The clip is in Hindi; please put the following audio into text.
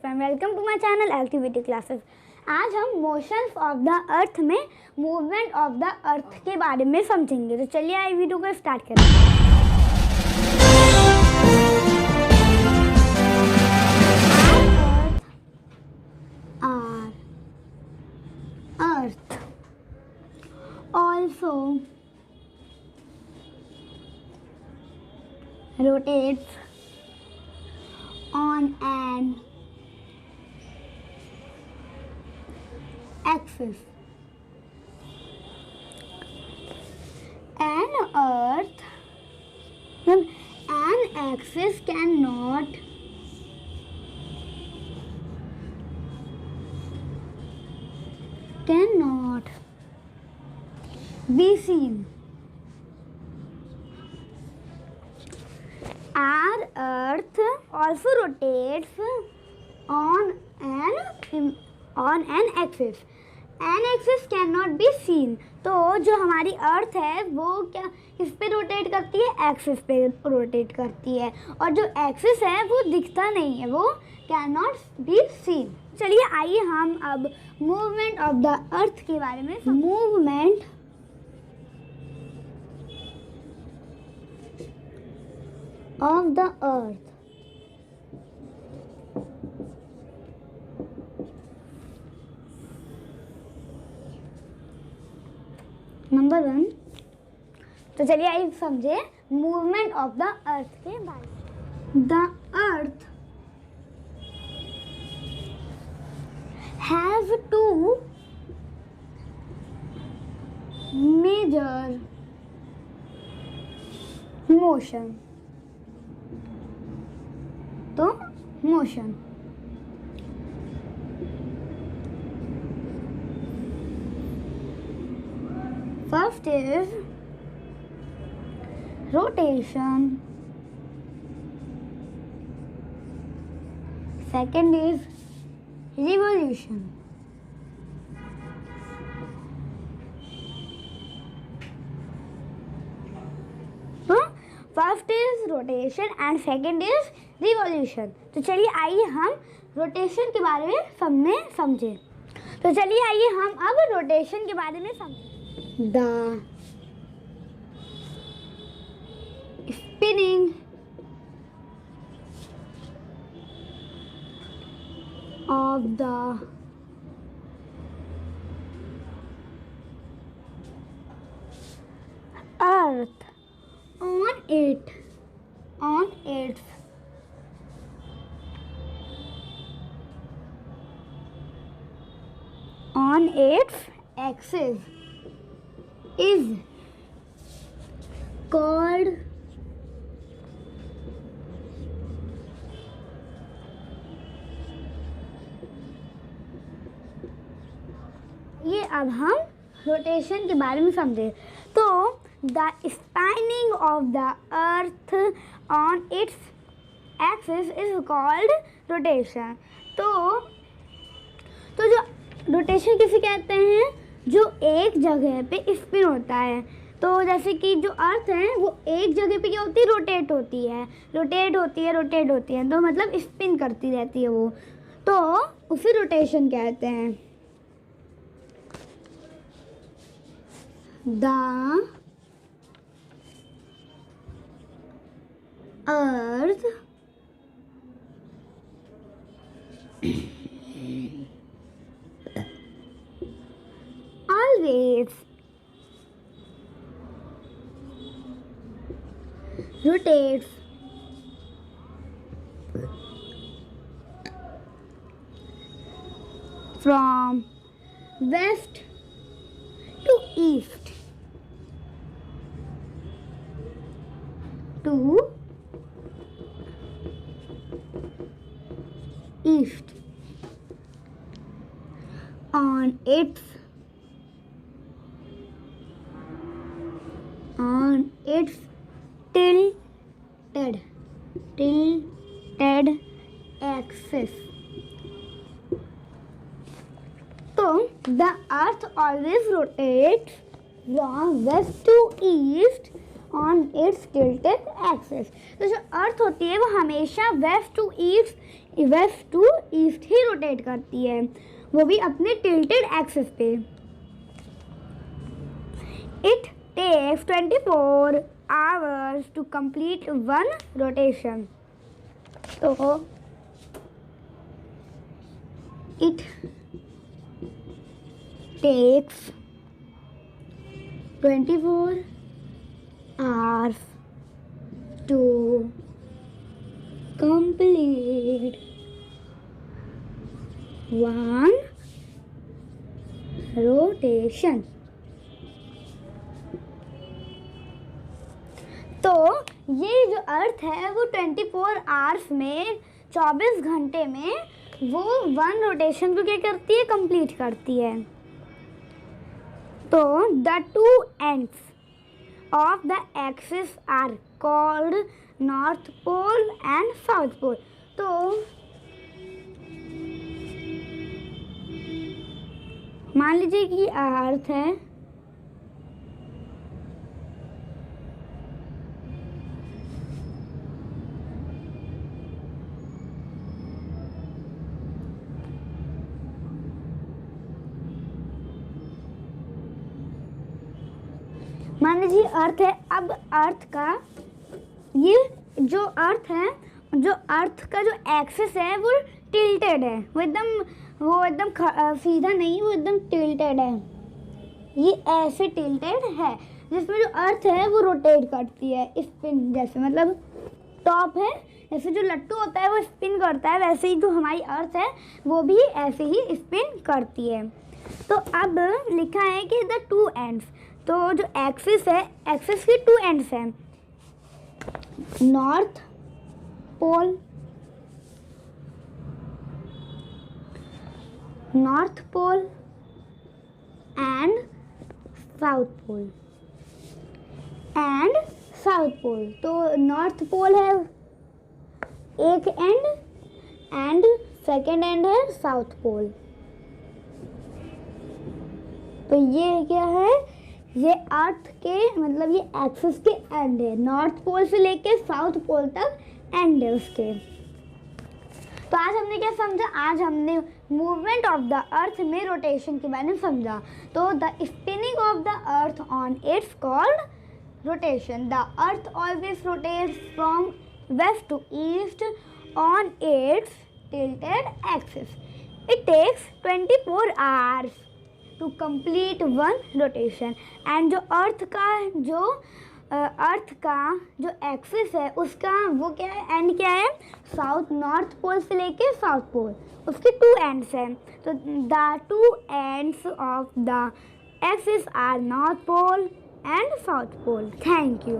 Welcome to my channel activity classes. आज हम मोशंस ऑफ द अर्थ में मूवमेंट ऑफ द अर्थ के बारे में समझेंगे। तो चलिए आज वीडियो को स्टार्ट करें। अर्थ also rotates on an axis. An axis cannot be seen. Our Earth also rotates on an axis. An axis cannot be seen. तो जो हमारी अर्थ है वो क्या किस पे रोटेट करती है? एक्सिस पे रोटेट करती है, और जो एक्सिस है वो दिखता नहीं है, वो कैन नॉट बी सीन। चलिए आइए हम अब मूवमेंट ऑफ द अर्थ के बारे में। Movement of the earth. Number 1, तो चलिए आइए समझे मूवमेंट ऑफ द अर्थ के बारे में। The earth have two major motion. तो motion first is rotation, second is revolution. First is rotation and second is revolution. तो चलिए आइए हम रोटेशन के बारे में समझें। तो चलिए आइए हम अब रोटेशन के बारे में समझें। The spinning of the earth on its axis is called ये अब हम रोटेशन के बारे में समझे। तो the spinning of the earth on its axis is called rotation. तो जो रोटेशन किसे कहते हैं? जो एक जगह पे स्पिन होता है। तो जैसे कि जो अर्थ है वो एक जगह पे क्या होती है? रोटेट होती है, तो मतलब स्पिन करती रहती है वो, तो उसे रोटेशन कहते हैं। The earth always rotates from west to east on its tilted axis. So the earth always rotates from west to east on its tilted axis. तो जो अर्थ होती है वो हमेशा west to east west to east ही रोटेट करती है, वो भी अपने टिल्टेड एक्सिस पे। It takes 24 hours to complete one rotation. तो it takes 24 hours to complete one rotation। तो ये जो अर्थ है वो 24 आवर्स में, 24 घंटे में वो वन रोटेशन को क्या करती है, कंप्लीट करती है। तो the two ends of the axis are called north pole and south pole। तो मान लीजिए कि अर्थ है, मान लीजिए अर्थ है। अब अर्थ का ये जो अर्थ है, जो अर्थ का जो एक्सिस है वो टिल्टेड है, वो एकदम सीधा नहीं, वो एकदम टिल्टेड है। ये ऐसे टिल्टेड है जिसमें जो अर्थ है वो रोटेट करती है स्पिन जैसे, मतलब टॉप है ऐसे जो लट्टू होता है वो स्पिन करता है, वैसे ही जो हमारी अर्थ है वो भी ऐसे ही स्पिन करती है। तो अब लिखा है कि द टू एंड्स, तो जो एक्सिस है, एक्सिस की टू एंड्स हैं, north pole, north pole and south pole, and south pole. तो नॉर्थ पोल है एक एंड सेकेंड एंड है साउथ पोल। तो ये क्या है, ये अर्थ के मतलब ये एक्सिस के एंड है, नॉर्थ पोल से लेके साउथ पोल तक एंड है उसके। तो आज हमने क्या समझा, आज हमने मूवमेंट ऑफ द अर्थ में रोटेशन के बारे में समझा। तो the spinning of the earth on it's called rotation। The earth always rotates from west to east on its tilted axis। It takes 24 hours to complete one rotation। and जो अर्थ का जो एक्सिस है उसका वो क्या है, एंड क्या है, साउथ, नॉर्थ पोल से लेके साउथ पोल, उसके टू एंड्स हैं। तो the two ends of the axis are north pole and south pole। Thank you।